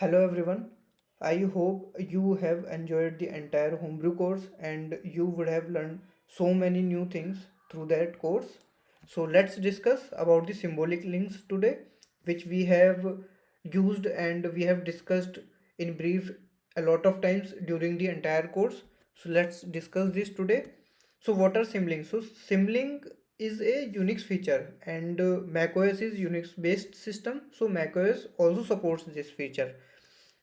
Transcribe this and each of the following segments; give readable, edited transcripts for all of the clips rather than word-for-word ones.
Hello everyone. I hope you have enjoyed the entire homebrew course and you would have learned so many new things through that course. So let's discuss about the symbolic links today, which we have used and we have discussed in brief a lot of times during the entire course. So let's discuss this today. So what are symlinks? So symlink is a Unix feature and macOS is Unix based system. So macOS also supports this feature.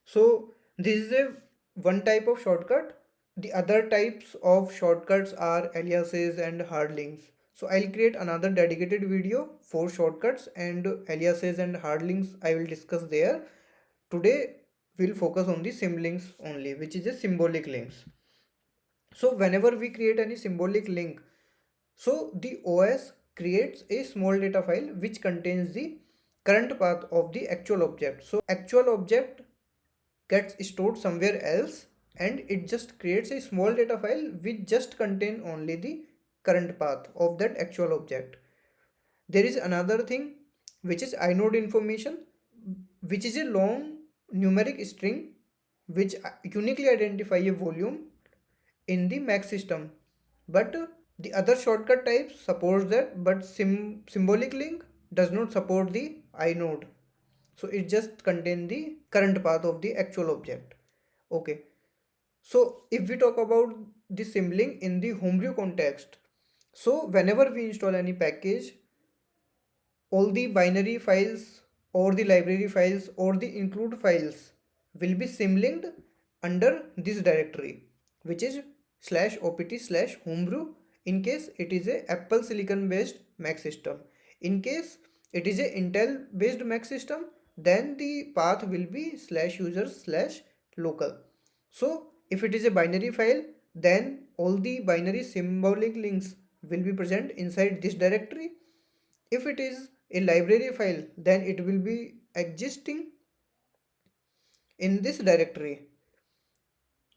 So this is a one type of shortcut. The other types of shortcuts are aliases and hard links. So I'll create another dedicated video for shortcuts and aliases and hard links I will discuss there. Today we'll focus on the symlinks only, which is a symbolic links. So whenever we create any symbolic link, so the OS creates a small data file which contains the current path of the actual object. So actual object gets stored somewhere else and it just creates a small data file which just contain only the current path of that actual object. There is another thing which is inode information, which is a long numeric string which uniquely identify a volume in the Mac system. But the other shortcut types supports that, but symbolic link does not support the inode. So it just contains the current path of the actual object. Okay. So if we talk about the symlink in the homebrew context, so whenever we install any package, all the binary files or the library files or the include files will be symlinked under this directory, which is /opt/homebrew in case it is a Apple Silicon based Mac system. In case it is a Intel based Mac system, then the path will be /user/local. So if it is a binary file, then all the binary symbolic links will be present inside this directory. If it is a library file, then it will be existing in this directory.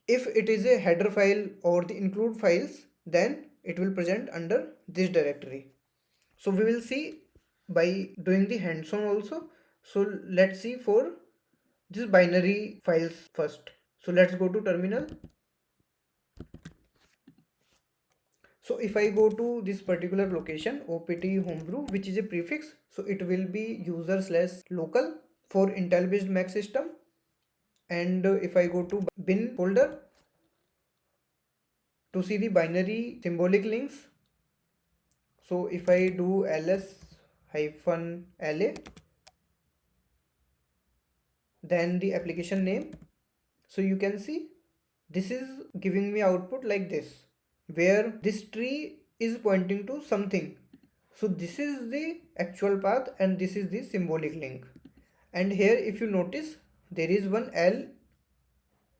If it is a header file or the include files, then it will present under this directory. So we will see by doing the hands-on also. So let's see for this binary files first. So let's go to terminal. So if I go to this particular location, opt homebrew, which is a prefix, so it will be user/local for Intel based Mac system. And if I go to bin folder to see the binary symbolic links, so if I do ls-la, then the application name, so you can see this is giving me output like this, where this tree is pointing to something. So this is the actual path and this is the symbolic link. And here if you notice, there is one L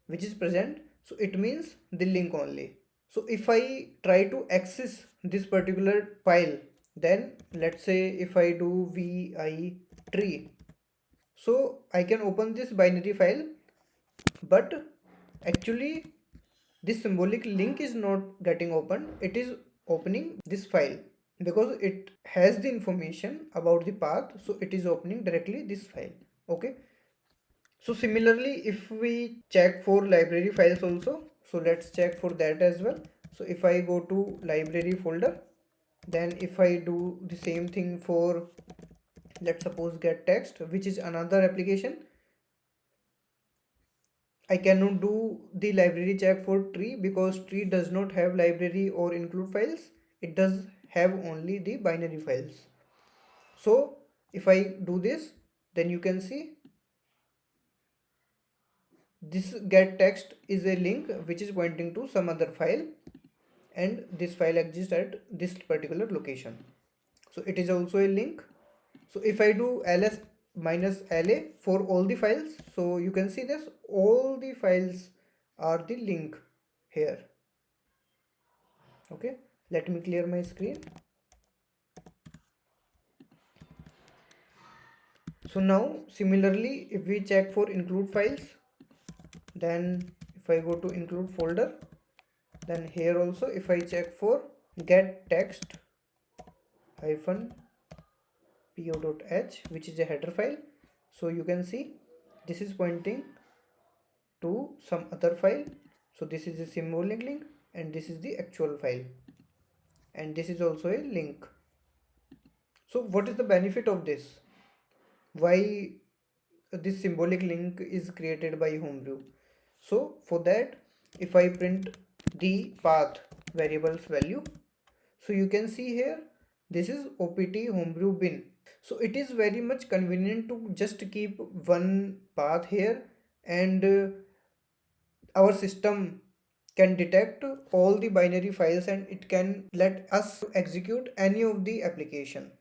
which is present, so it means the link only. So if I try to access this particular file, then let's say if I do vi tree, so I can open this binary file, but actually this symbolic link is not getting opened, it is opening this file because it has the information about the path, so it is opening directly this file. Okay. So similarly, if we check for library files also, so let's check for that as well. So if I go to library folder, then if I do the same thing for, let's suppose get text, which is another application, I cannot do the library check for tree because tree does not have library or include files. It does have only the binary files. So if I do this, then you can see this get text is a link which is pointing to some other file, and this file exists at this particular location. So it is also a link. So if I do ls-la for all the files, so you can see this all the files are the link here. Okay, let me clear my screen. So now similarly, if we check for include files, then if I go to include folder, then here also if I check for get text hyphen po.h, which is a header file, so you can see this is pointing to some other file. So this is a symbolic link and this is the actual file, and this is also a link. So what is the benefit of this? Why this symbolic link is created by Homebrew? So for that, if I print the path variables value, so you can see here this is opt homebrew bin. So it is very much convenient to just keep one path here, and our system can detect all the binary files and it can let us execute any of the application.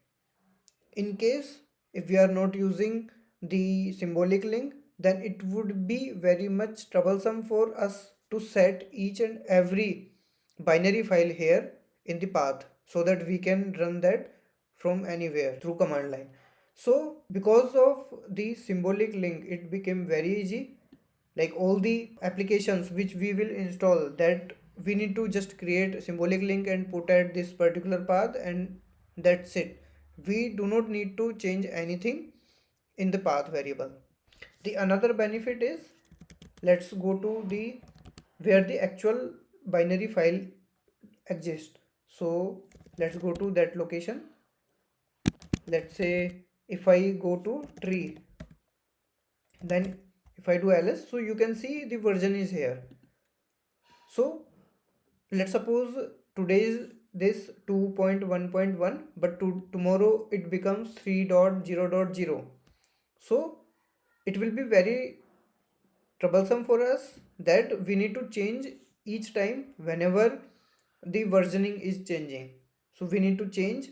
In case if we are not using the symbolic link, then it would be very much troublesome for us to set each and every binary file here in the path so that we can run that from anywhere through command line. So because of the symbolic link, it became very easy. Like all the applications which we will install, that we need to just create a symbolic link and put at this particular path, and that's it. We do not need to change anything in the path variable. The another benefit is, let's go to the where the actual binary file exists. So let's go to that location. Let's say if I go to tree, then if I do ls, so you can see the version is here. So let's suppose today is this 2.1.1, but tomorrow it becomes 3.0.0. So it will be very troublesome for us that we need to change each time whenever the versioning is changing. So we need to change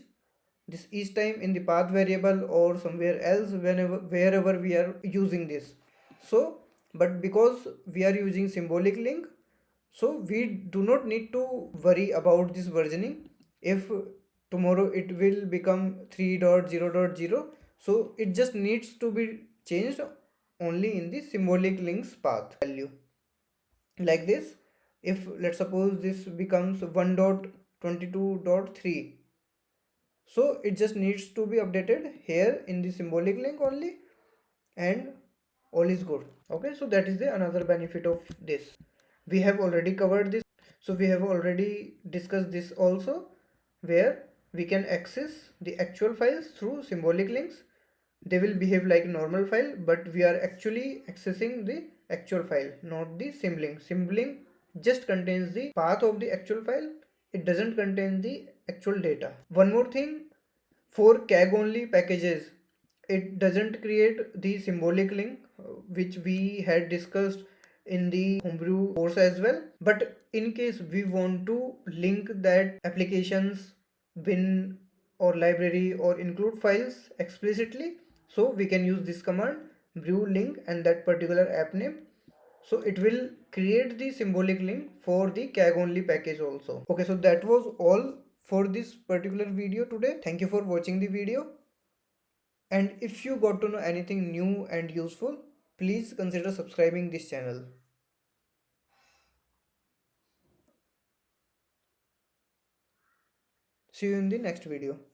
this each time in the path variable or somewhere else whenever wherever we are using this. So but because we are using symbolic link, so we do not need to worry about this versioning. If tomorrow it will become 3.0.0, so it just needs to be changed only in the symbolic links path value. Like this, if let's suppose this becomes 1.22.3, so it just needs to be updated here in the symbolic link only, and all is good. Okay, so that is the another benefit of this. We have already covered this. So we have already discussed this also, where we can access the actual files through symbolic links. They will behave like normal file, but we are actually accessing the actual file, not the symlink. Symlink just contains the path of the actual file. It doesn't contain the actual data. One more thing, for CAG only packages, it doesn't create the symbolic link which we had discussed in the Homebrew course as well. But in case we want to link that applications bin or library or include files explicitly, so we can use this command brew link and that particular app name. So it will create the symbolic link for the CAG only package also. Okay, so that was all for this particular video today. Thank you for watching the video. And if you got to know anything new and useful, please consider subscribing this channel. See you in the next video.